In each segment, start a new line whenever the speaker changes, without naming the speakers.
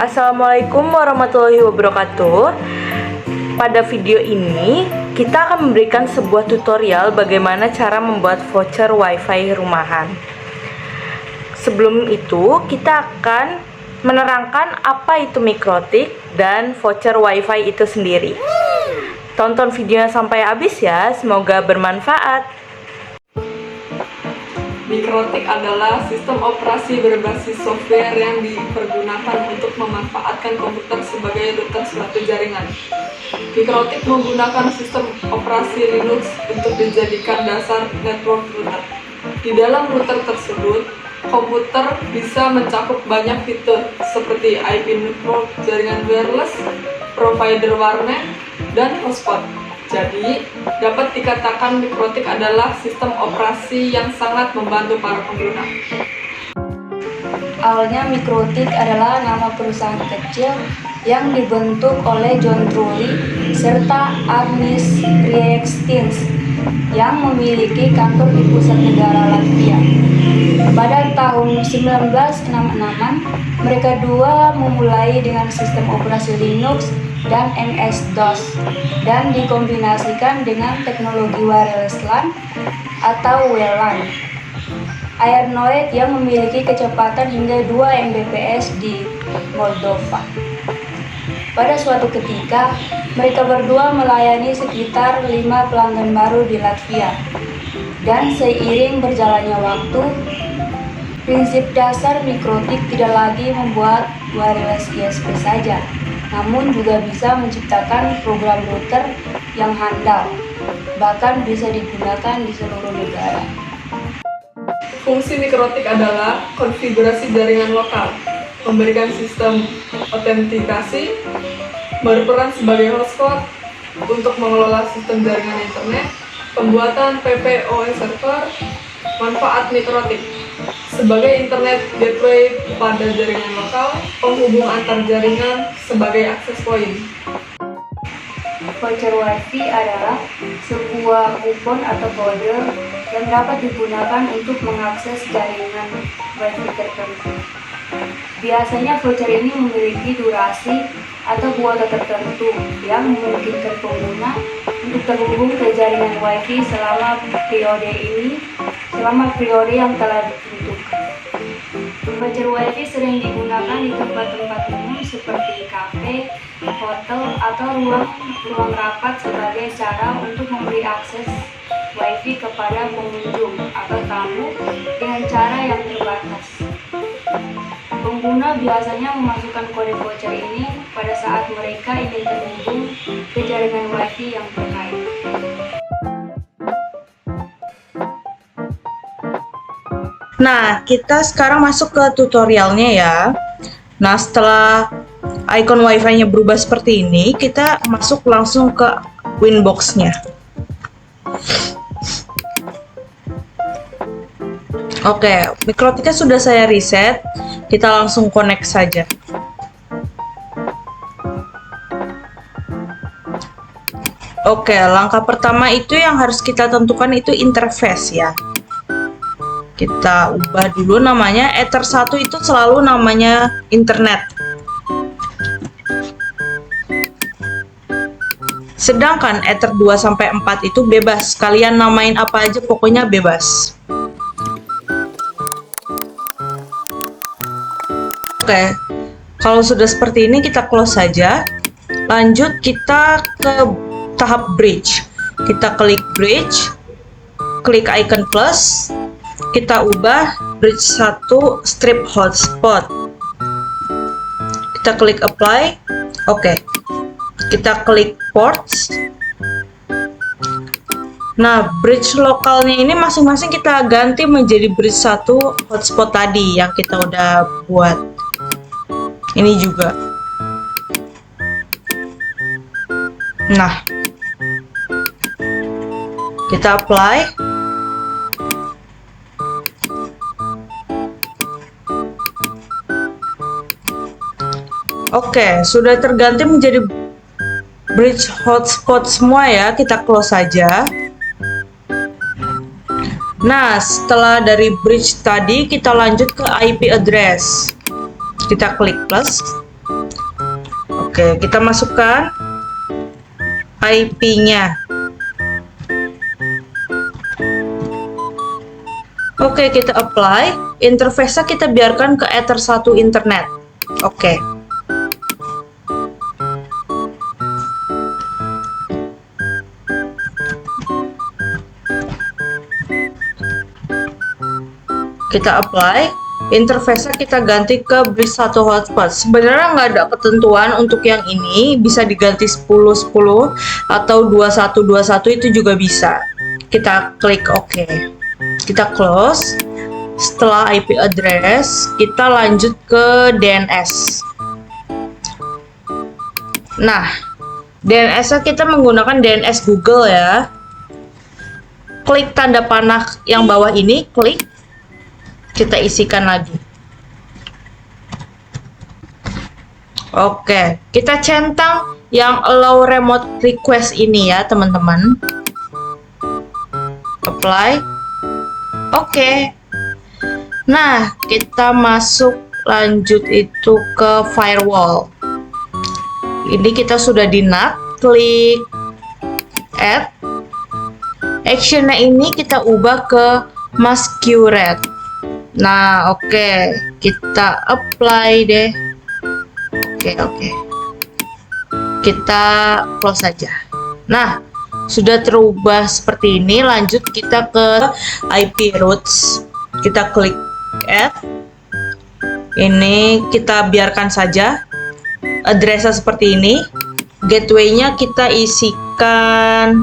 Assalamualaikum warahmatullahi wabarakatuh. Pada video ini kita akan memberikan sebuah tutorial bagaimana cara membuat voucher WiFi rumahan. Sebelum itu kita akan menerangkan apa itu mikrotik dan voucher WiFi itu sendiri. Tonton videonya sampai habis ya, semoga bermanfaat.
Mikrotik adalah sistem operasi berbasis software yang dipergunakan untuk memanfaatkan komputer sebagai router suatu jaringan. Mikrotik menggunakan sistem operasi Linux untuk dijadikan dasar network router. Di dalam router tersebut, komputer bisa mencakup banyak fitur seperti IP network, jaringan wireless, provider warnet, dan hotspot. Jadi, dapat dikatakan mikrotik adalah sistem operasi yang sangat membantu para pengguna.
Awalnya mikrotik adalah nama perusahaan kecil yang dibentuk oleh John Trulli serta Arnis Riekstins yang memiliki kantor di pusat negara Latvia. Pada tahun 1966-an, mereka dua memulai dengan sistem operasi Linux dan MS-DOS dan dikombinasikan dengan teknologi wireless LAN atau WLAN Airnoid yang memiliki kecepatan hingga 2 Mbps di Moldova. Pada suatu ketika, mereka berdua melayani sekitar 5 pelanggan baru di Latvia. Dan seiring berjalannya waktu, prinsip dasar mikrotik tidak lagi membuat wireless ISP saja, namun juga bisa menciptakan program router yang handal, bahkan bisa digunakan di seluruh negara.
Fungsi mikrotik adalah konfigurasi jaringan lokal, memberikan sistem autentikasi, berperan sebagai hotspot untuk mengelola sistem jaringan internet, pembuatan PPOE server, manfaat mikrotik sebagai internet gateway pada jaringan lokal, penghubung antar jaringan sebagai access point.
Voucher WiFi adalah sebuah kupon atau kode yang dapat digunakan untuk mengakses jaringan WiFi tertentu. Biasanya voucher ini memiliki durasi atau kuota tertentu yang memungkinkan pengguna untuk terhubung ke jaringan WiFi selama periode yang telah ditentukan. Voucher WiFi sering digunakan di tempat-tempat umum seperti kafe, hotel, atau ruang rapat sebagai cara untuk memberi akses WiFi kepada pengunjung atau tamu dengan cara yang terbatas. Pengguna biasanya memasukkan kode voucher ini pada saat mereka ingin terhubung ke jaringan WiFi yang terkait.
Nah, kita sekarang masuk ke tutorialnya ya. Nah, setelah icon WiFi-nya berubah seperti ini, kita masuk langsung ke Winbox-nya. Oke, mikrotiknya sudah saya reset. Kita langsung connect saja. Oke, langkah pertama itu yang harus kita tentukan itu interface ya. Kita ubah dulu namanya. Ether 1 itu selalu namanya internet. Sedangkan Ether 2 sampai 4 itu bebas. Kalian namain apa aja pokoknya bebas. Oke. Kalau sudah seperti ini kita close saja. Lanjut kita ke tahap bridge. Kita klik bridge. Klik icon plus. Kita ubah bridge 1 strip hotspot. Kita klik apply. Oke. Kita klik ports. Nah, bridge lokalnya ini masing-masing kita ganti menjadi bridge 1 hotspot tadi yang kita udah buat. Ini juga. Nah, kita apply. Oke, sudah terganti menjadi bridge hotspot semua ya. Kita close saja. Nah, setelah dari bridge tadi kita lanjut ke IP address. Kita klik plus. Oke, kita masukkan IP-nya. Oke, kita apply. Interface-nya kita biarkan ke Ether 1 internet. Oke. Kita apply. Interface-nya kita ganti ke bridge 1 hotspot. Sebenarnya nggak ada ketentuan untuk yang ini, bisa diganti 10-10 atau 21-21 itu juga bisa. Kita klik OK. Kita close. Setelah IP address, kita lanjut ke DNS. Nah, DNS-nya kita menggunakan DNS Google ya. Klik tanda panah yang bawah ini, klik. Kita isikan lagi. Oke, kita centang yang allow remote request ini ya teman-teman. Apply. Oke. Nah, kita masuk lanjut itu ke firewall. Ini kita sudah di NAT, klik add. Actionnya ini kita ubah ke masquerade. Nah, oke, kita apply deh. Oke. Kita close saja. Nah, sudah terubah seperti ini. Lanjut kita ke IP routes. Kita klik add. Ini kita biarkan saja. Addressnya seperti ini. Gateway-nya kita isikan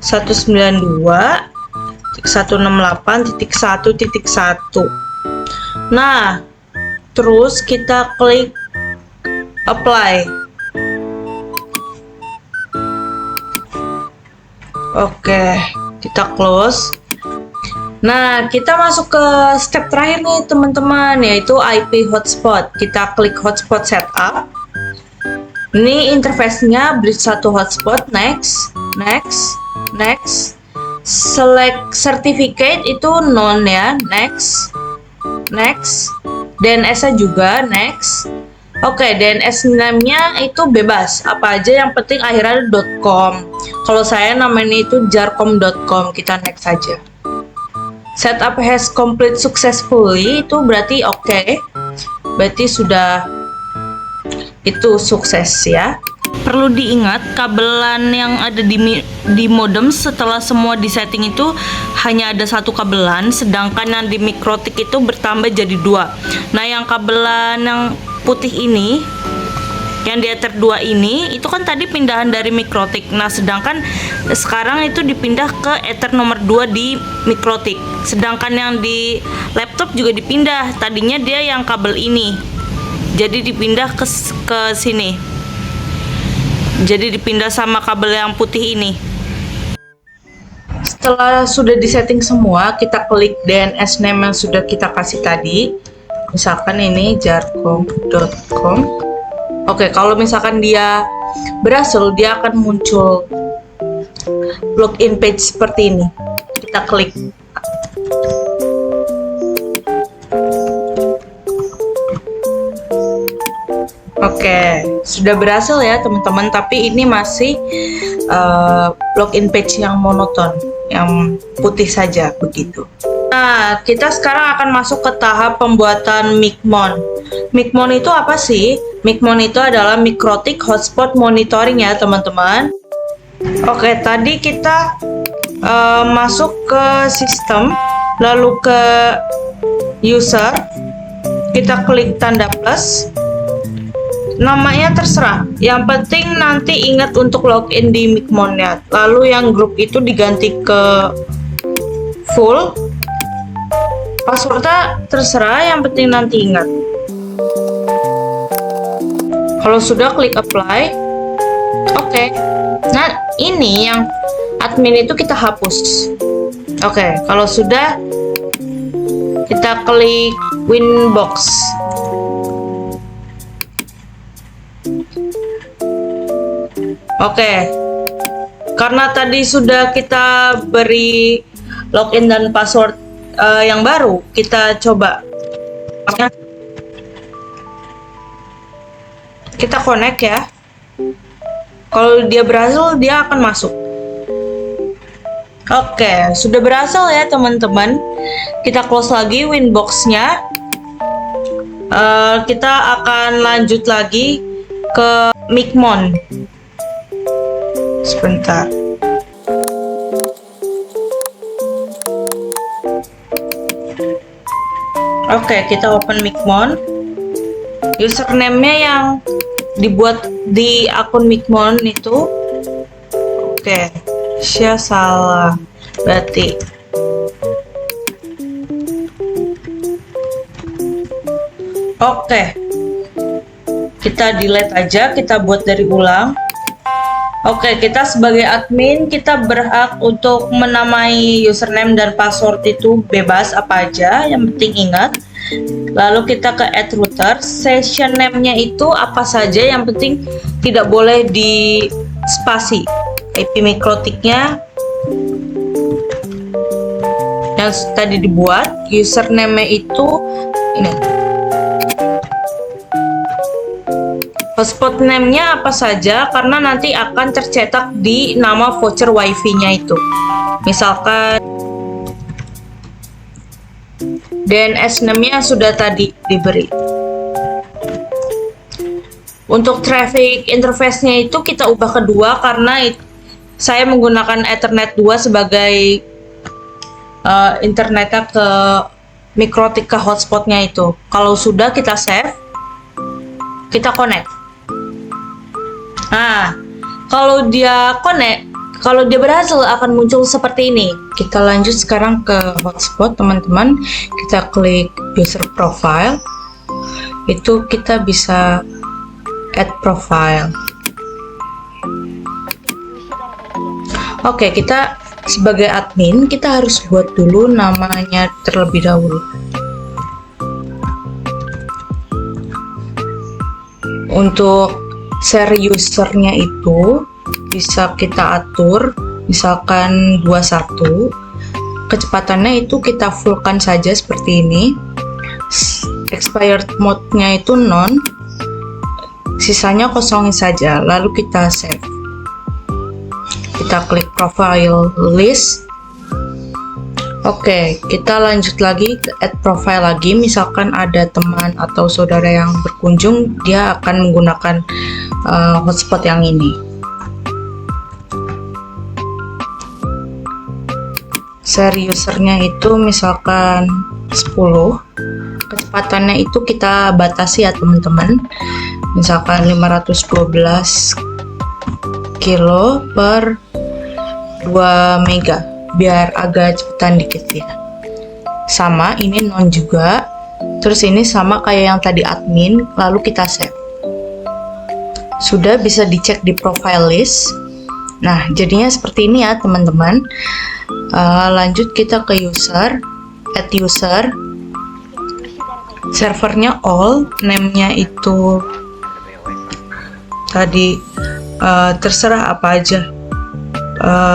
192.168.1.1. Nah, terus kita klik apply. Oke, kita close. Nah, kita masuk ke step terakhir nih teman-teman, yaitu IP hotspot. Kita klik hotspot setup. Ini interface-nya bridge 1 hotspot. Next. Select certificate itu non ya. Next. DNS-nya juga next. Oke, DNS name-nya itu bebas, apa aja yang penting akhirnya .com. Kalau saya namanya itu jarcom.com. Kita next saja. Setup has complete successfully, itu berarti oke. Berarti sudah itu sukses ya. Perlu diingat, kabelan yang ada di modem setelah semua disetting itu hanya ada satu kabelan, sedangkan yang di Mikrotik itu bertambah jadi 2. Nah, yang kabelan yang putih ini, yang di Ether 2 ini, itu kan tadi pindahan dari Mikrotik. Nah, sedangkan sekarang itu dipindah ke Ether nomor 2 di Mikrotik. Sedangkan yang di laptop juga dipindah. Tadinya dia yang kabel ini, jadi dipindah ke sini. Jadi dipindah sama kabel yang putih ini. Setelah sudah disetting semua, kita klik DNS name yang sudah kita kasih tadi. Misalkan ini jarcom.com. Oke, kalau misalkan dia berhasil, dia akan muncul login page seperti ini. Kita klik. Oke, sudah berhasil ya teman-teman, tapi ini masih login page yang monoton, yang putih saja begitu. Nah, kita sekarang akan masuk ke tahap pembuatan Mikmon. Mikmon itu apa sih? Mikmon itu adalah Mikrotik Hotspot Monitoring ya teman-teman. Oke, tadi kita masuk ke sistem, lalu ke user, kita klik tanda plus. Namanya terserah, yang penting nanti ingat untuk login di Mikmonnya. Lalu yang grup itu diganti ke full. Passwordnya terserah, yang penting nanti ingat. Kalau sudah, klik apply. Oke. Nah, ini yang admin itu kita hapus. Oke, kalau sudah, kita klik Winbox. Oke, karena tadi sudah kita beri login dan password yang baru, kita coba. Kita connect ya. Kalau dia berhasil, dia akan masuk. Oke, sudah berhasil ya teman-teman. Kita close lagi Winbox-nya. Kita akan lanjut lagi ke Micmon. Sebentar. Oke, kita open Micmon. Username-nya yang dibuat di akun Micmon itu. Oke, saya salah berarti. Oke, kita delete aja, kita buat dari ulang. Oke, kita sebagai admin, kita berhak untuk menamai username dan password itu bebas apa aja, yang penting ingat. Lalu kita ke add router, session name-nya itu apa saja, yang penting tidak boleh di spasi. IP mikrotiknya yang tadi dibuat, username-nya itu ini. Hotspot name-nya apa saja, karena nanti akan tercetak di nama voucher wifi-nya itu. Misalkan DNS name-nya sudah tadi diberi. Untuk traffic interface-nya itu kita ubah kedua karena saya menggunakan Ethernet 2 sebagai internetnya ke mikrotik ke hotspotnya itu. Kalau sudah kita save, kita connect. Nah, kalau dia connect, kalau dia berhasil akan muncul seperti ini. Kita lanjut sekarang ke hotspot teman-teman. Kita klik user profile. Itu kita bisa add profile. Oke, kita sebagai admin kita harus buat dulu namanya terlebih dahulu. Untuk share usernya itu bisa kita atur, misalkan 21. Kecepatannya itu kita fullkan saja seperti ini. Expired mode-nya itu non, sisanya kosongin saja. Lalu kita save. Kita klik profile list. Oke, kita lanjut lagi ke add profile lagi. Misalkan ada teman atau saudara yang berkunjung, dia akan menggunakan hotspot yang ini. Share usernya itu misalkan 10. Kecepatannya itu kita batasi ya teman-teman. Misalkan 512 kilo per 2 mega, biar agak cepetan dikit ya. Sama, ini non juga. Terus ini sama kayak yang tadi admin, lalu kita save. Sudah bisa dicek di profile list. Nah, jadinya seperti ini ya teman-teman. Lanjut kita ke user, add user. Servernya all, name-nya itu tadi terserah apa aja.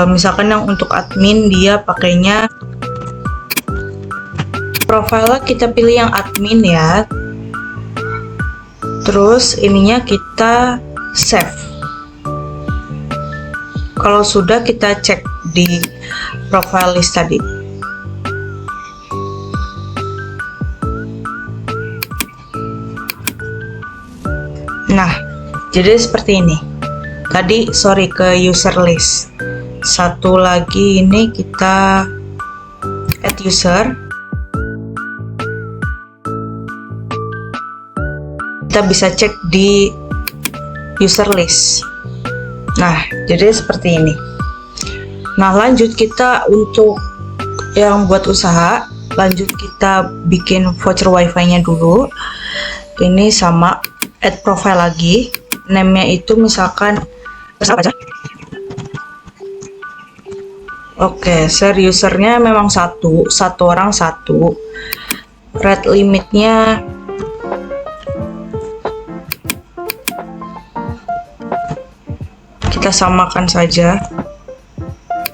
Misalkan yang untuk admin dia pakainya profile, kita pilih yang admin ya. Terus ininya kita save. Kalau sudah kita cek di profile list tadi. Nah, jadi seperti ini. Tadi sorry ke user list. Satu lagi ini kita add user. Kita bisa cek di user list. Nah, jadi seperti ini. Nah, lanjut kita untuk yang buat usaha. Lanjut kita bikin voucher wifi-nya dulu. Ini sama add profile lagi. Name-nya itu misalkan apa aja. Oke, share usernya memang satu orang satu. Rate limitnya kita samakan saja.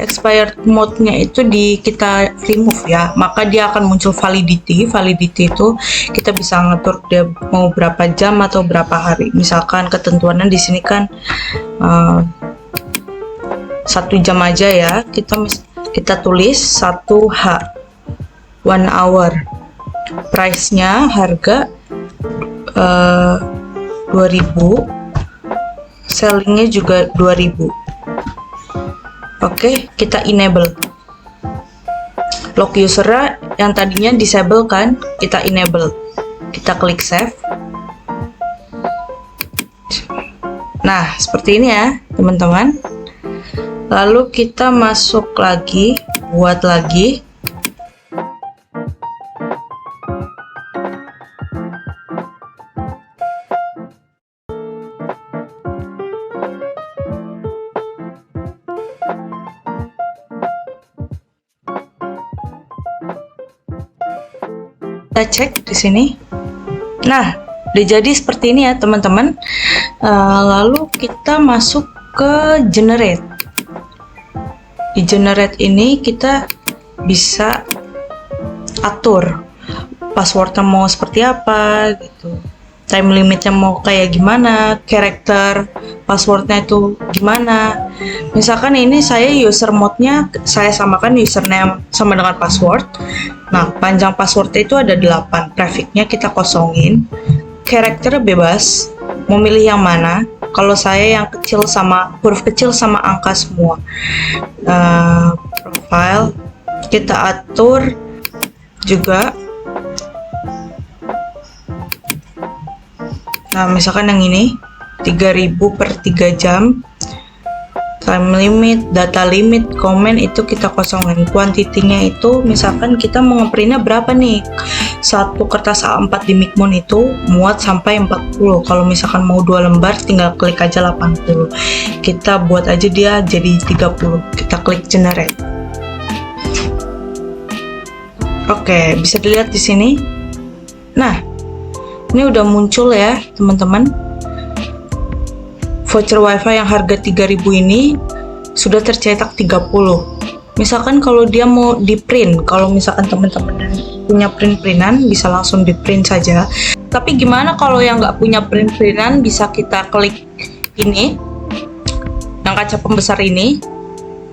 expired mode-nya itu kita remove ya, maka dia akan muncul validity. Validity itu kita bisa ngatur dia mau berapa jam atau berapa hari. Misalkan ketentuannya di sini kan 1 jam aja ya, kita tulis 1H 1 hour. Price-nya harga 2000, sellingnya juga 2000. Oke, kita enable. Lock user yang tadinya disable kan, kita enable. Kita klik save. Nah, seperti ini ya, teman-teman. Lalu kita masuk lagi, buat lagi. Kita cek di sini. Nah, udah jadi seperti ini ya teman-teman. Lalu kita masuk ke generate. Di generate ini kita bisa atur passwordnya mau seperti apa gitu, time limitnya mau kayak gimana, karakter passwordnya itu gimana. Misalkan ini saya user mode-nya saya samakan username sama dengan password. Nah, panjang passwordnya itu ada 8, prefixnya kita kosongin, karakternya bebas, mau milih yang mana. Kalau saya yang kecil sama huruf kecil sama angka semua. Profile kita atur juga. Nah, misalkan yang ini 3000 per 3 jam. Time limit, data limit, comment itu kita kosongin. Kuantitinya itu misalkan kita mau ngeprintnya berapa nih. Satu kertas A4 di Micmon itu muat sampai 40. Kalau misalkan mau 2 lembar tinggal klik aja 80. Kita buat aja dia jadi 30. Kita klik generate. Oke, bisa dilihat di sini. Nah, ini udah muncul ya, teman-teman. Voucher wifi yang harga 3000 ini sudah tercetak 30. Misalkan kalau dia mau di print, kalau misalkan teman-teman punya print-printan bisa langsung di print saja. Tapi gimana kalau yang nggak punya print-printan, bisa kita klik ini, yang kaca pembesar ini,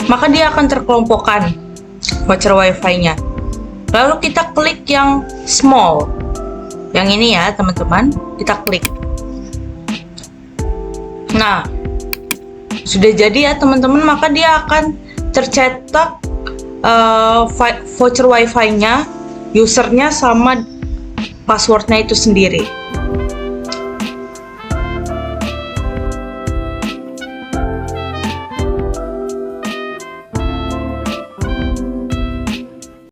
maka dia akan terkelompokkan voucher wifi-nya. Lalu kita klik yang small, yang ini ya teman-teman, kita klik. Nah, sudah jadi ya teman-teman, maka dia akan tercetak voucher wifi-nya, usernya sama passwordnya itu sendiri.